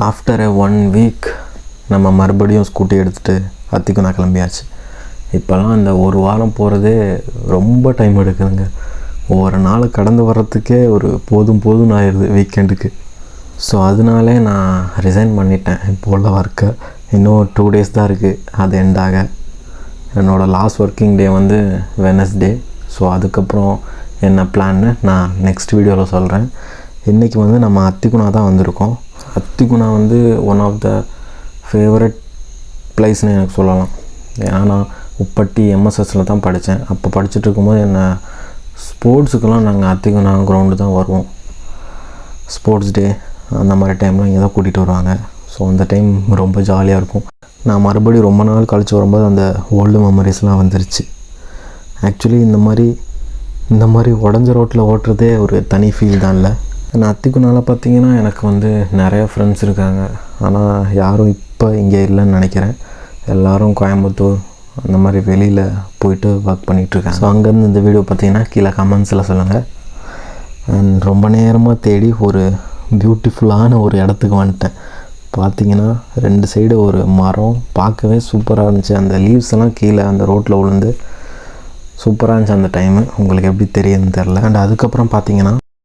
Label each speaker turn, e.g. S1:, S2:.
S1: After 1 week நம்ம மறுபடியும் scooty எடுத்துகிட்டு அத்திக்குணா கிளம்பியாச்சு. இப்போல்லாம் அந்த ஒரு வாரம் போகிறதே ரொம்ப டைம் எடுக்குதுங்க. ஒவ்வொரு நாள் கடந்து வர்றதுக்கே ஒரு போதும்னு ஆயிடுது வீக்கெண்டுக்கு. ஸோ அதனாலே நான் ரிசைன் பண்ணிட்டேன் இப்போ உள்ள ஒர்க்கை. இன்னும் 2 days தான் இருக்குது அது எண்டாக. என்னோடய லாஸ்ட் ஒர்க்கிங் டே வந்து வெனஸ்டே. ஸோ அதுக்கப்புறம் என்ன பிளான்னு நான் நெக்ஸ்ட் வீடியோவில் சொல்கிறேன். இன்றைக்கி வந்து நம்ம அத்திக்குணா தான் வந்திருக்கோம். அத்திக்குணா வந்து ஒன் ஆஃப் த ஃபேவரட் பிளேஸ்னு எனக்கு சொல்லலாம். ஏன்னா நான் உப்பட்டி எம்எஸ்எஸில் தான் படித்தேன். அப்போ படிச்சுட்டு இருக்கும்போது என்ன ஸ்போர்ட்ஸுக்கெல்லாம் நாங்கள் அத்திக்குணா கிரவுண்டு தான் வருவோம். ஸ்போர்ட்ஸ் டே அந்த மாதிரி டைம்லாம் இங்கே தான் கூட்டிகிட்டு வருவாங்க. ஸோ அந்த டைம் ரொம்ப ஜாலியாக இருக்கும். நான் மறுபடியும் ரொம்ப நாள் கழித்து வரும்போது அந்த ஓல்டு மெமரிஸ்லாம் வந்துருச்சு. ஆக்சுவலி இந்த மாதிரி உடஞ்ச ரோட்டில் ஓட்டுறதே ஒரு தனி ஃபீல் தான். இல்லை, நான் அத்திக்குணாவில் பார்த்தீங்கன்னா எனக்கு வந்து நிறைய ஃப்ரெண்ட்ஸ் இருக்காங்க. ஆனால் யாரும் இப்போ இங்கே இல்லைன்னு நினைக்கிறேன். எல்லோரும் கோயம்புத்தூர் அந்த மாதிரி வெளியில் போயிட்டு ஒர்க் பண்ணிகிட்ருக்காங்க. ஸோ அங்கேருந்து இந்த வீடியோ பார்த்தீங்கன்னா கீழே கமெண்ட்ஸில் சொல்லுங்கள். அண்ட் ரொம்ப நேரமாக தேடி ஒரு பியூட்டிஃபுல்லான ஒரு இடத்துக்கு வந்துட்டேன். பார்த்தீங்கன்னா 2 சைடு ஒரு மரம் பார்க்கவே சூப்பராக இருந்துச்சு. அந்த லீவ்ஸ் எல்லாம் கீழே அந்த ரோட்டில் விழுந்து சூப்பராக இருந்துச்சு அந்த டைமு. உங்களுக்கு எப்படி தெரியுதுன்னு தெரில. அண்ட் அதுக்கப்புறம் பார்த்தீங்கன்னா